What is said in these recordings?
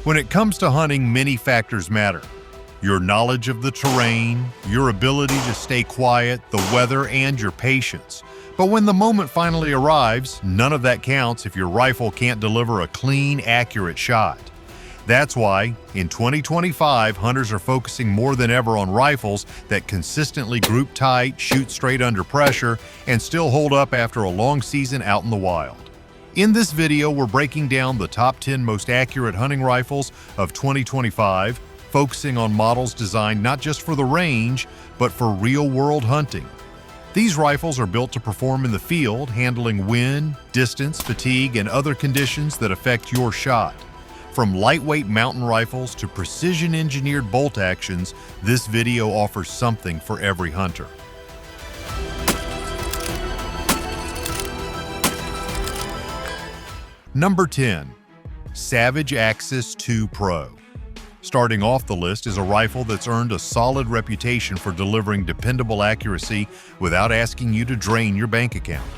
When it comes to hunting, many factors matter. Your knowledge of the terrain, your ability to stay quiet, the weather, and your patience. But when the moment finally arrives, none of that counts if your rifle can't deliver a clean, accurate shot. That's why, in 2025, hunters are focusing more than ever on rifles that consistently group tight, shoot straight under pressure, and still hold up after a long season out in the wild. In this video, we're breaking down the top 10 most accurate hunting rifles of 2025, focusing on models designed not just for the range, but for real-world hunting. These rifles are built to perform in the field, handling wind, distance, fatigue, and other conditions that affect your shot. From lightweight mountain rifles to precision-engineered bolt actions, this video offers something for every hunter. Number 10. Savage Axis II Pro. Starting off the list is a rifle that's earned a solid reputation for delivering dependable accuracy without asking you to drain your bank account.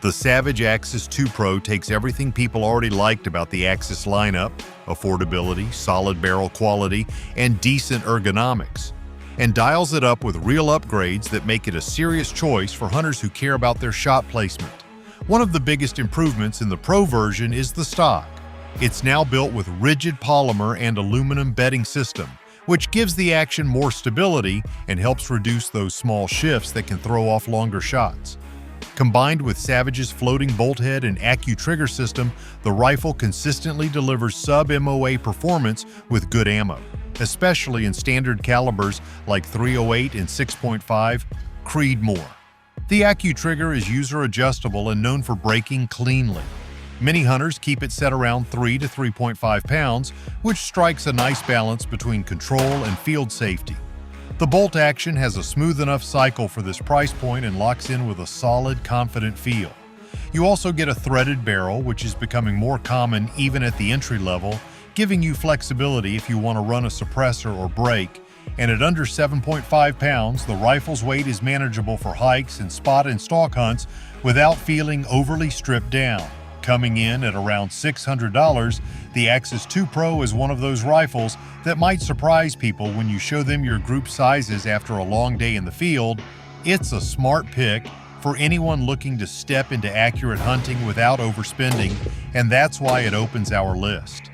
The Savage Axis II Pro takes everything people already liked about the Axis lineup, affordability, solid barrel quality, and decent ergonomics, and dials it up with real upgrades that make it a serious choice for hunters who care about their shot placement. One of the biggest improvements in the Pro version is the stock. It's now built with rigid polymer and aluminum bedding system, which gives the action more stability and helps reduce those small shifts that can throw off longer shots. Combined with Savage's floating bolt head and AccuTrigger system, the rifle consistently delivers sub-MOA performance with good ammo, especially in standard calibers like .308 and 6.5 Creedmoor. The AccuTrigger is user-adjustable and known for breaking cleanly. Many hunters keep it set around 3 to 3.5 pounds, which strikes a nice balance between control and field safety. The bolt action has a smooth enough cycle for this price point and locks in with a solid, confident feel. You also get a threaded barrel, which is becoming more common even at the entry level, giving you flexibility if you want to run a suppressor or brake. And at under 7.5 pounds, the rifle's weight is manageable for hikes and spot and stalk hunts without feeling overly stripped down. Coming in at around $600, the Axis II Pro is one of those rifles that might surprise people when you show them your group sizes after a long day in the field. It's a smart pick for anyone looking to step into accurate hunting without overspending, and that's why it opens our list.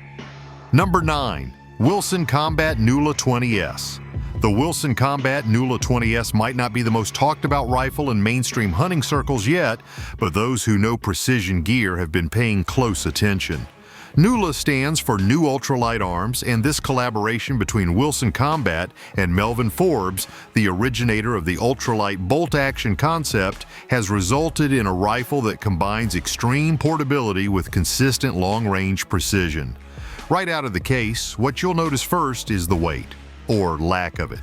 Number 9. Wilson Combat Nula 20S. The Wilson Combat Nula 20S might not be the most talked about rifle in mainstream hunting circles yet, but those who know precision gear have been paying close attention. Nula stands for New Ultralight Arms, and this collaboration between Wilson Combat and Melvin Forbes, the originator of the ultralight bolt action concept, has resulted in a rifle that combines extreme portability with consistent long-range precision. Right out of the case, what you'll notice first is the weight, or lack of it.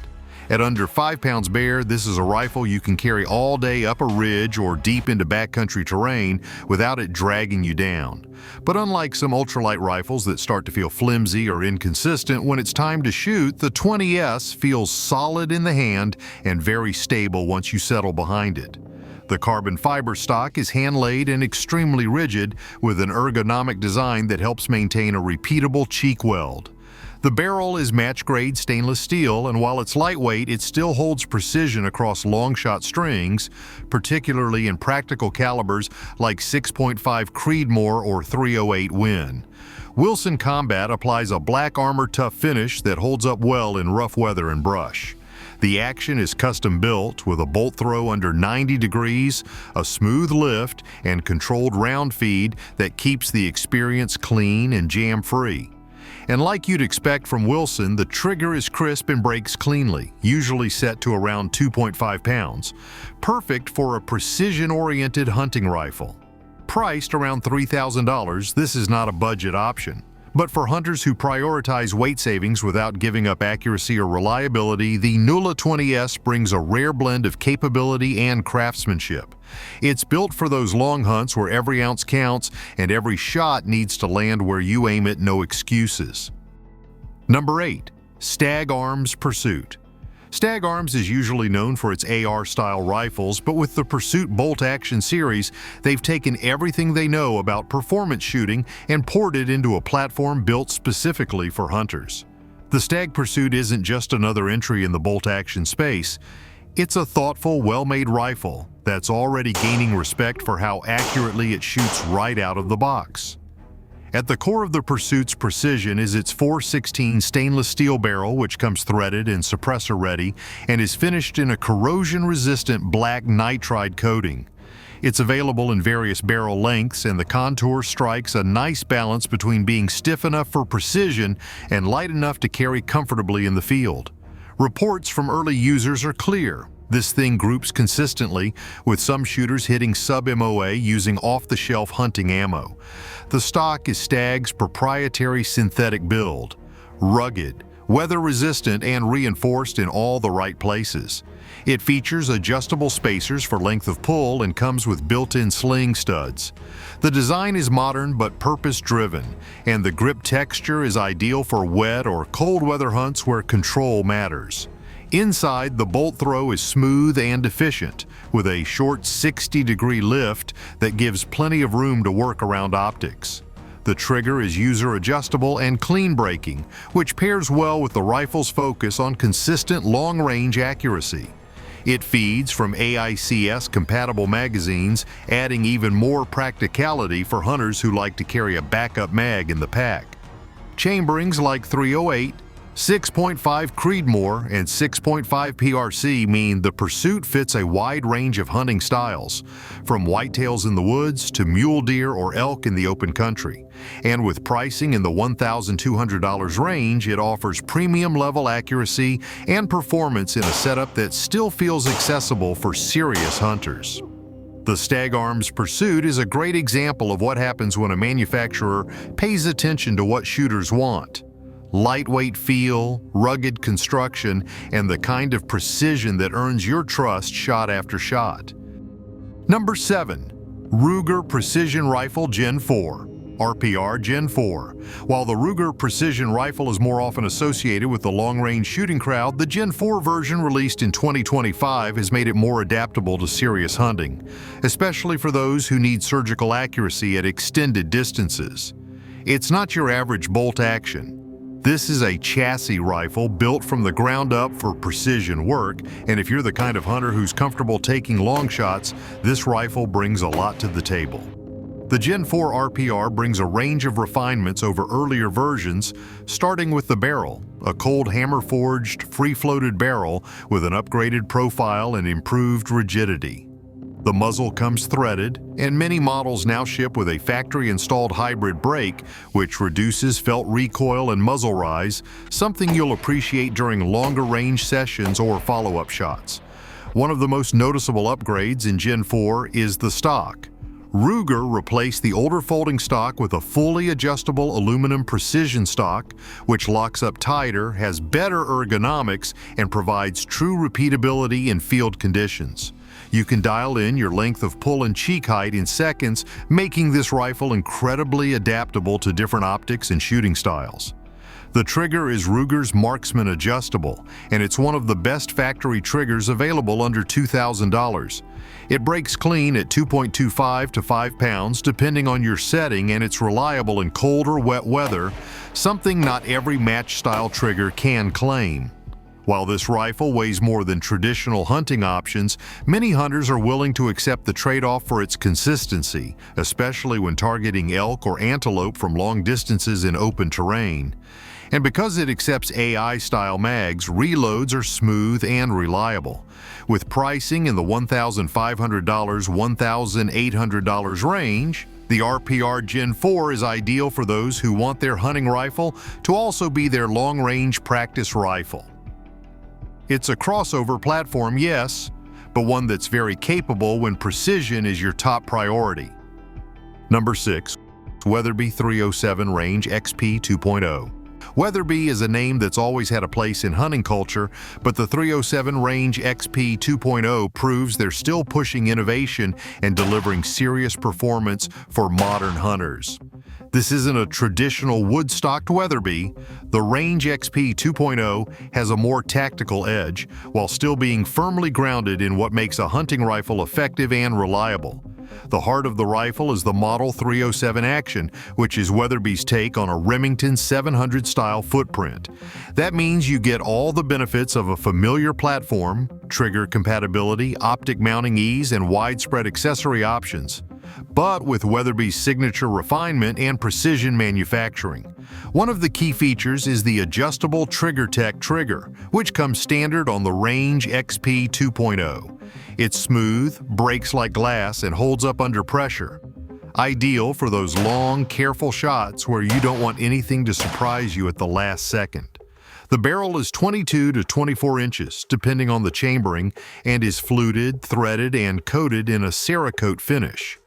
At under 5 pounds bare, this is a rifle you can carry all day up a ridge or deep into backcountry terrain without it dragging you down. But unlike some ultralight rifles that start to feel flimsy or inconsistent when it's time to shoot, the 20S feels solid in the hand and very stable once you settle behind it. The carbon fiber stock is hand-laid and extremely rigid, with an ergonomic design that helps maintain a repeatable cheek weld. The barrel is match-grade stainless steel, and while it's lightweight, it still holds precision across long-shot strings, particularly in practical calibers like 6.5 Creedmoor or .308 Win. Wilson Combat applies a black armor-tough finish that holds up well in rough weather and brush. The action is custom-built with a bolt throw under 90 degrees, a smooth lift, and controlled round feed that keeps the experience clean and jam-free. And like you'd expect from Wilson, the trigger is crisp and breaks cleanly, usually set to around 2.5 pounds. Perfect for a precision-oriented hunting rifle. Priced around $3,000, this is not a budget option. But for hunters who prioritize weight savings without giving up accuracy or reliability, the Nula 20S brings a rare blend of capability and craftsmanship. It's built for those long hunts where every ounce counts and every shot needs to land where you aim it, no excuses. Number 8. Stag Arms Pursuit. Stag Arms is usually known for its AR-style rifles, but with the Pursuit bolt-action series, they've taken everything they know about performance shooting and poured it into a platform built specifically for hunters. The Stag Pursuit isn't just another entry in the bolt-action space. It's a thoughtful, well-made rifle that's already gaining respect for how accurately it shoots right out of the box. At the core of the Pursuit's precision is its .416 stainless steel barrel, which comes threaded and suppressor ready and is finished in a corrosion-resistant black nitride coating. It's available in various barrel lengths, and the contour strikes a nice balance between being stiff enough for precision and light enough to carry comfortably in the field. Reports from early users are clear. This thing groups consistently, with some shooters hitting sub-MOA using off-the-shelf hunting ammo. The stock is Stag's proprietary synthetic build, rugged, weather-resistant, and reinforced in all the right places. It features adjustable spacers for length of pull and comes with built-in sling studs. The design is modern but purpose-driven, and the grip texture is ideal for wet or cold weather hunts where control matters. Inside, the bolt throw is smooth and efficient, with a short 60-degree lift that gives plenty of room to work around optics. The trigger is user-adjustable and clean-braking, which pairs well with the rifle's focus on consistent long-range accuracy. It feeds from AICS-compatible magazines, adding even more practicality for hunters who like to carry a backup mag in the pack. Chamberings like .308, 6.5 Creedmoor, and 6.5 PRC mean the Pursuit fits a wide range of hunting styles, from whitetails in the woods to mule deer or elk in the open country. And with pricing in the $1,200 range, it offers premium-level accuracy and performance in a setup that still feels accessible for serious hunters. The Stag Arms Pursuit is a great example of what happens when a manufacturer pays attention to what shooters want. Lightweight feel, rugged construction, and the kind of precision that earns your trust shot after shot. Number 7. Ruger Precision Rifle Gen 4, RPR Gen 4. While the Ruger Precision Rifle is more often associated with the long-range shooting crowd, the Gen 4 version released in 2025 has made it more adaptable to serious hunting, especially for those who need surgical accuracy at extended distances. It's not your average bolt action. This is a chassis rifle built from the ground up for precision work, and if you're the kind of hunter who's comfortable taking long shots, this rifle brings a lot to the table. The Gen 4 RPR brings a range of refinements over earlier versions, starting with the barrel, a cold hammer-forged, free-floated barrel with an upgraded profile and improved rigidity. The muzzle comes threaded, and many models now ship with a factory-installed hybrid brake, which reduces felt recoil and muzzle rise, something you'll appreciate during longer-range sessions or follow-up shots. One of the most noticeable upgrades in Gen 4 is the stock. Ruger replaced the older folding stock with a fully adjustable aluminum precision stock, which locks up tighter, has better ergonomics, and provides true repeatability in field conditions. You can dial in your length of pull and cheek height in seconds, making this rifle incredibly adaptable to different optics and shooting styles. The trigger is Ruger's Marksman adjustable, and it's one of the best factory triggers available under $2,000. It breaks clean at 2.25 to 5 pounds depending on your setting, and it's reliable in cold or wet weather, something not every match-style trigger can claim. While this rifle weighs more than traditional hunting options, many hunters are willing to accept the trade-off for its consistency, especially when targeting elk or antelope from long distances in open terrain. And because it accepts AI-style mags, reloads are smooth and reliable. With pricing in the $1,500, $1,800 range, the RPR Gen 4 is ideal for those who want their hunting rifle to also be their long-range practice rifle. It's a crossover platform, yes, but one that's very capable when precision is your top priority. Number 6. Weatherbe 307 Range XP 2.0. Weatherbe is a name that's always had a place in hunting culture, but the 307 Range XP 2.0 proves they're still pushing innovation and delivering serious performance for modern hunters. This isn't a traditional wood-stocked Weatherbe. The Range XP 2.0 has a more tactical edge, while still being firmly grounded in what makes a hunting rifle effective and reliable. The heart of the rifle is the Model 307 Action, which is Weatherbe's take on a Remington 700-style footprint. That means you get all the benefits of a familiar platform, trigger compatibility, optic mounting ease, and widespread accessory options, but with Weatherbe's signature refinement and precision manufacturing. One of the key features is the adjustable TriggerTech trigger, which comes standard on the Range XP 2.0. It's smooth, breaks like glass, and holds up under pressure. Ideal for those long, careful shots where you don't want anything to surprise you at the last second. The barrel is 22 to 24 inches, depending on the chambering, and is fluted, threaded, and coated in a Cerakote finish.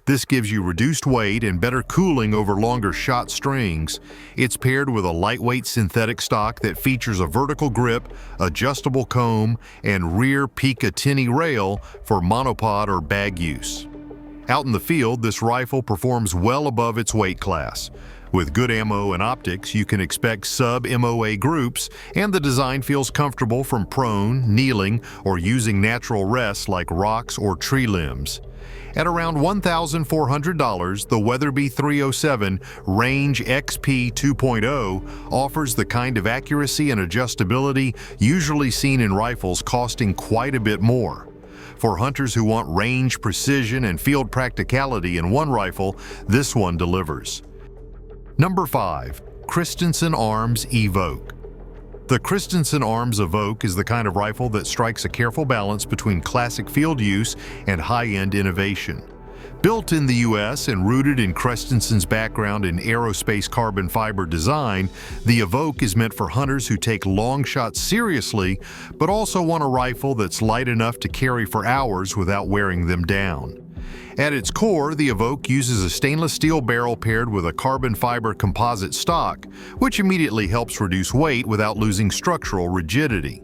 This gives you reduced weight and better cooling over longer shot strings. It's paired with a lightweight synthetic stock that features a vertical grip, adjustable comb, and rear Picatinny rail for monopod or bag use. Out in the field, this rifle performs well above its weight class. With good ammo and optics, you can expect sub-MOA groups, and the design feels comfortable from prone, kneeling, or using natural rests like rocks or tree limbs. At around $1,400, the Weatherbe 307 Range XP 2.0 offers the kind of accuracy and adjustability usually seen in rifles costing quite a bit more. For hunters who want range, precision, and field practicality in one rifle, this one delivers. Number 5. Christensen Arms Evoke. The Christensen Arms Evoke is the kind of rifle that strikes a careful balance between classic field use and high-end innovation. Built in the US and rooted in Christensen's background in aerospace carbon fiber design, the Evoke is meant for hunters who take long shots seriously, but also want a rifle that's light enough to carry for hours without wearing them down. At its core, the Evoke uses a stainless steel barrel paired with a carbon fiber composite stock, which immediately helps reduce weight without losing structural rigidity.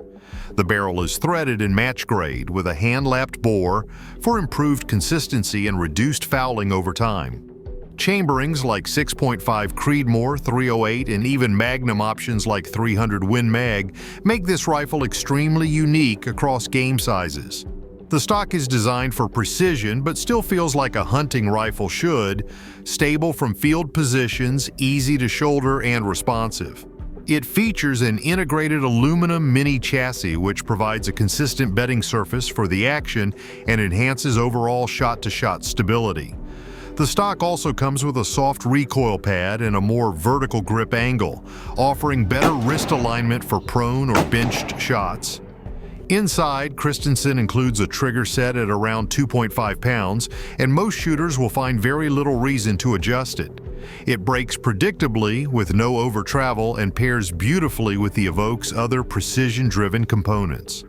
The barrel is threaded in match grade with a hand-lapped bore for improved consistency and reduced fouling over time. Chamberings like 6.5 Creedmoor, 308, and even Magnum options like 300 Win Mag make this rifle extremely unique across game sizes. The stock is designed for precision but still feels like a hunting rifle should, stable from field positions, easy to shoulder, and responsive. It features an integrated aluminum mini chassis which provides a consistent bedding surface for the action and enhances overall shot-to-shot stability. The stock also comes with a soft recoil pad and a more vertical grip angle, offering better wrist alignment for prone or benched shots. Inside, Christensen includes a trigger set at around 2.5 pounds, and most shooters will find very little reason to adjust it. It breaks predictably with no over travel and pairs beautifully with the Evoke's other precision-driven components.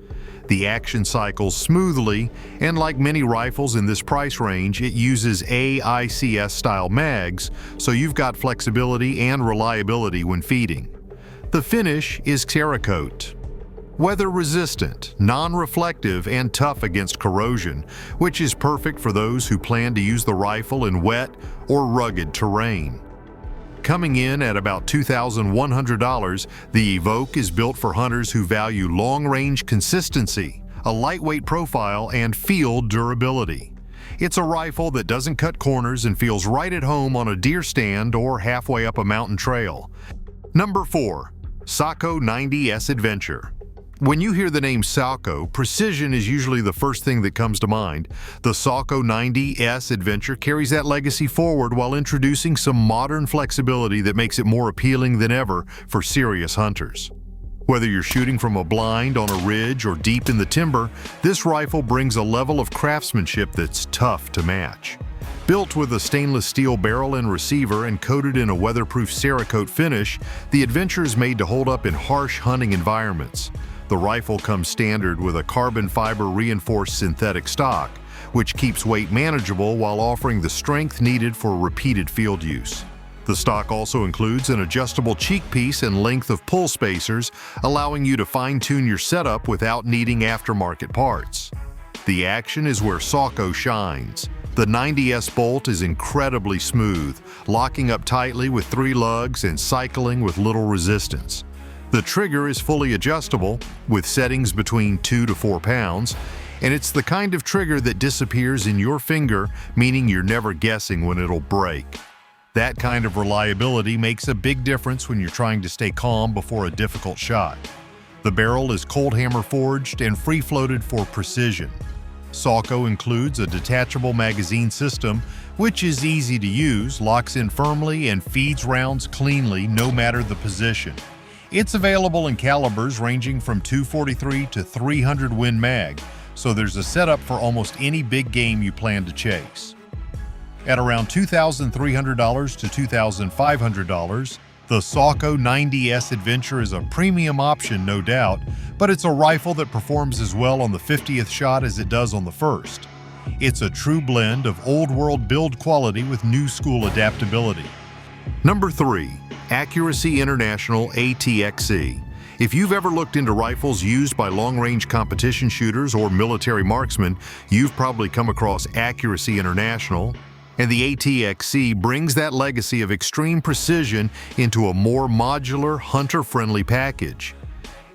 The action cycles smoothly, and like many rifles in this price range, it uses AICS-style mags, so you've got flexibility and reliability when feeding. The finish is Cerakote. Weather-resistant, non-reflective, and tough against corrosion, which is perfect for those who plan to use the rifle in wet or rugged terrain. Coming in at about $2,100, the Evoke is built for hunters who value long-range consistency, a lightweight profile, and field durability. It's a rifle that doesn't cut corners and feels right at home on a deer stand or halfway up a mountain trail. Number 4. Sako 90S Adventure. When you hear the name Sako, precision is usually the first thing that comes to mind. The Sako 90S Adventure carries that legacy forward while introducing some modern flexibility that makes it more appealing than ever for serious hunters. Whether you're shooting from a blind, on a ridge, or deep in the timber, this rifle brings a level of craftsmanship that's tough to match. Built with a stainless steel barrel and receiver and coated in a weatherproof Cerakote finish, the Adventure is made to hold up in harsh hunting environments. The rifle comes standard with a carbon fiber reinforced synthetic stock, which keeps weight manageable while offering the strength needed for repeated field use. The stock also includes an adjustable cheek piece and length of pull spacers, allowing you to fine-tune your setup without needing aftermarket parts. The action is where Sako shines. The 90S bolt is incredibly smooth, locking up tightly with 3 lugs and cycling with little resistance. The trigger is fully adjustable, with settings between 2 to 4 pounds, and it's the kind of trigger that disappears in your finger, meaning you're never guessing when it'll break. That kind of reliability makes a big difference when you're trying to stay calm before a difficult shot. The barrel is cold hammer forged and free-floated for precision. Sako includes a detachable magazine system, which is easy to use, locks in firmly, and feeds rounds cleanly no matter the position. It's available in calibers ranging from .243 to .300 Win Mag, so there's a setup for almost any big game you plan to chase. At around $2,300 to $2,500, the Sako 90S Adventure is a premium option, no doubt, but it's a rifle that performs as well on the 50th shot as it does on the first. It's a true blend of old-world build quality with new-school adaptability. Number 3. Accuracy International ATXC. If you've ever looked into rifles used by long-range competition shooters or military marksmen, you've probably come across Accuracy International. And the ATXC brings that legacy of extreme precision into a more modular, hunter-friendly package.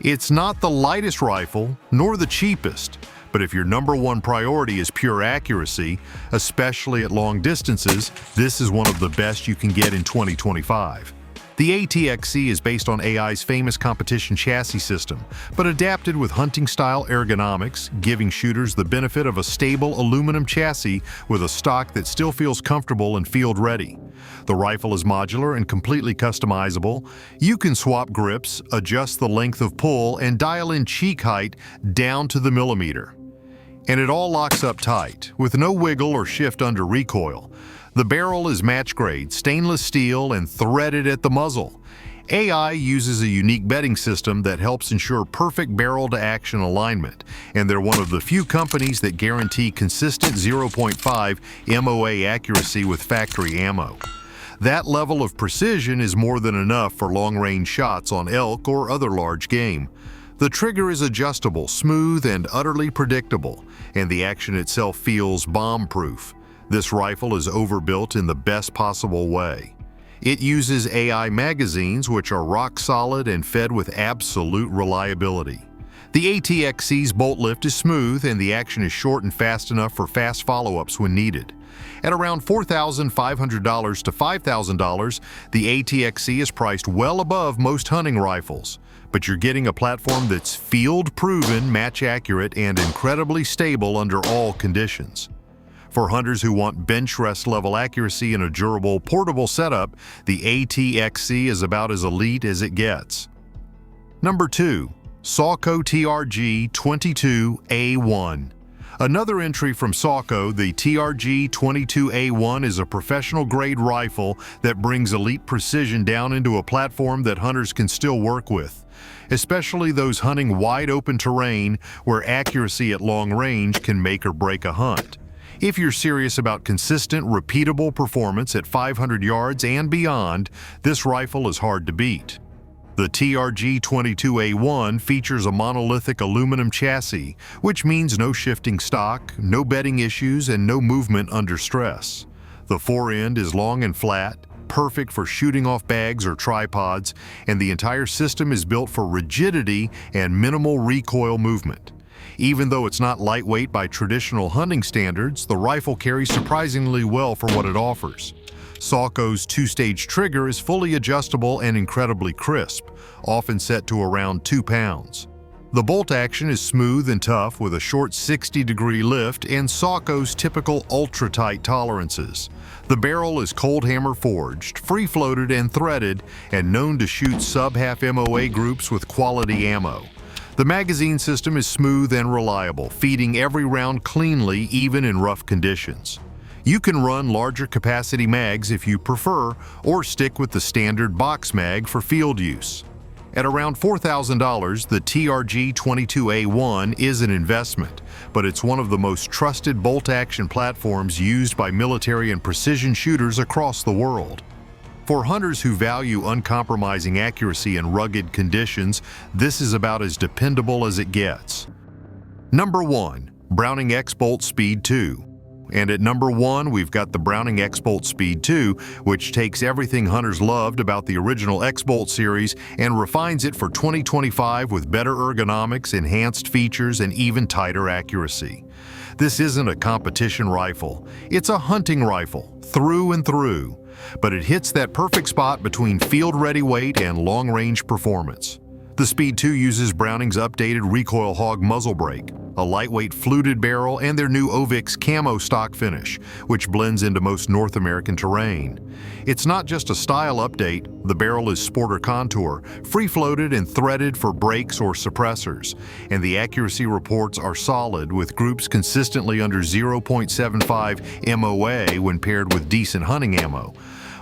It's not the lightest rifle, nor the cheapest, but if your #1 priority is pure accuracy, especially at long distances, this is one of the best you can get in 2025. The ATXC is based on AI's famous competition chassis system, but adapted with hunting-style ergonomics, giving shooters the benefit of a stable aluminum chassis with a stock that still feels comfortable and field-ready. The rifle is modular and completely customizable. You can swap grips, adjust the length of pull, and dial in cheek height down to the millimeter. And it all locks up tight, with no wiggle or shift under recoil. The barrel is match-grade, stainless steel, and threaded at the muzzle. AI uses a unique bedding system that helps ensure perfect barrel-to-action alignment, and they're one of the few companies that guarantee consistent 0.5 MOA accuracy with factory ammo. That level of precision is more than enough for long-range shots on elk or other large game. The trigger is adjustable, smooth, and utterly predictable, and the action itself feels bomb-proof. This rifle is overbuilt in the best possible way. It uses AI magazines, which are rock solid and fed with absolute reliability. The ATXC's bolt lift is smooth, and the action is short and fast enough for fast follow-ups when needed. At around $4,500 to $5,000, the ATXC is priced well above most hunting rifles, but you're getting a platform that's field-proven, match-accurate, and incredibly stable under all conditions. For hunters who want bench rest level accuracy in a durable, portable setup, the ATXC is about as elite as it gets. Number 2. Sco TRG22A1. Another entry from Sako, the TRG22A1 is a professional-grade rifle that brings elite precision down into a platform that hunters can still work with, especially those hunting wide-open terrain where accuracy at long range can make or break a hunt. If you're serious about consistent, repeatable performance at 500 yards and beyond, this rifle is hard to beat. The TRG22A1 features a monolithic aluminum chassis, which means no shifting stock, no bedding issues, and no movement under stress. The forend is long and flat, perfect for shooting off bags or tripods, and the entire system is built for rigidity and minimal recoil movement. Even though it's not lightweight by traditional hunting standards, the rifle carries surprisingly well for what it offers. Sako's 2-stage trigger is fully adjustable and incredibly crisp, often set to around 2 pounds. The bolt action is smooth and tough with a short 60-degree lift and Sako's typical ultra-tight tolerances. The barrel is cold hammer forged, free-floated and threaded, and known to shoot sub-half MOA groups with quality ammo. The magazine system is smooth and reliable, feeding every round cleanly even in rough conditions. You can run larger capacity mags if you prefer, or stick with the standard box mag for field use. At around $4,000, the TRG22A1 is an investment, but it's one of the most trusted bolt-action platforms used by military and precision shooters across the world. For hunters who value uncompromising accuracy in rugged conditions, this is about as dependable as it gets. Number 1. Browning XBolt Speed 2. And at number 1, we've got the Browning XBolt Speed 2, which takes everything hunters loved about the original XBolt series and refines it for 2025 with better ergonomics, enhanced features, and even tighter accuracy. This isn't a competition rifle. It's a hunting rifle, through and through. But it hits that perfect spot between field-ready weight and long-range performance. The Speed 2 uses Browning's updated recoil hog muzzle brake, a lightweight fluted barrel, and their new Evoke camo stock finish, which blends into most North American terrain. It's not just a style update. The barrel is sporter contour, free-floated and threaded for brakes or suppressors, and the accuracy reports are solid, with groups consistently under 0.75 MOA when paired with decent hunting ammo.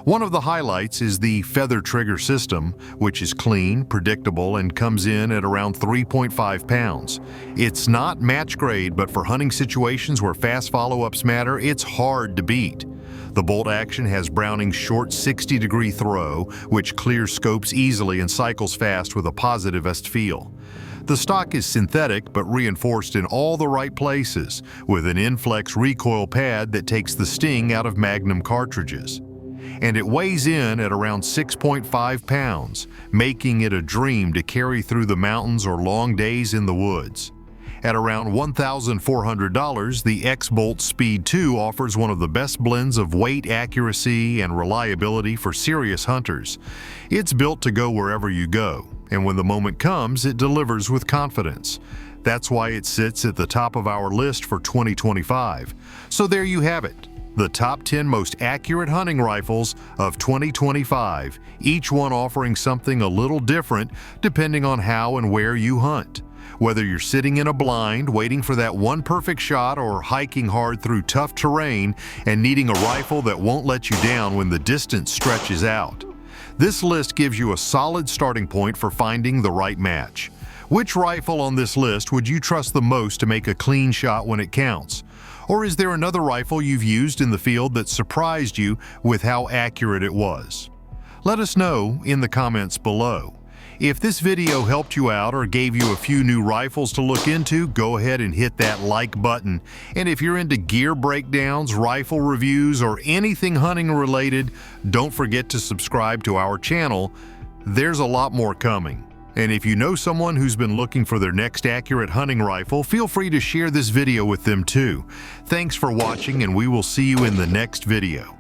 One of the highlights is the feather trigger system, which is clean, predictable, and comes in at around 3.5 pounds. It's not match grade, but for hunting situations where fast follow-ups matter, it's hard to beat. The bolt action has Browning's short 60-degree throw, which clears scopes easily and cycles fast with a positivist feel. The stock is synthetic but reinforced in all the right places, with an Inflex recoil pad that takes the sting out of Magnum cartridges. And it weighs in at around 6.5 pounds, making it a dream to carry through the mountains or long days in the woods. At around $1,400, the XBolt Speed 2 offers one of the best blends of weight, accuracy, and reliability for serious hunters. It's built to go wherever you go, and when the moment comes, it delivers with confidence. That's why it sits at the top of our list for 2025. So there you have it. The top 10 most accurate hunting rifles of 2025, each one offering something a little different depending on how and where you hunt. Whether you're sitting in a blind waiting for that one perfect shot or hiking hard through tough terrain and needing a rifle that won't let you down when the distance stretches out. This list gives you a solid starting point for finding the right match. Which rifle on this list would you trust the most to make a clean shot when it counts? Or is there another rifle you've used in the field that surprised you with how accurate it was? Let us know in the comments below. If this video helped you out or gave you a few new rifles to look into, go ahead and hit that like button. And if you're into gear breakdowns, rifle reviews, or anything hunting related, don't forget to subscribe to our channel. There's a lot more coming. And if you know someone who's been looking for their next accurate hunting rifle, feel free to share this video with them too. Thanks for watching, and we will see you in the next video.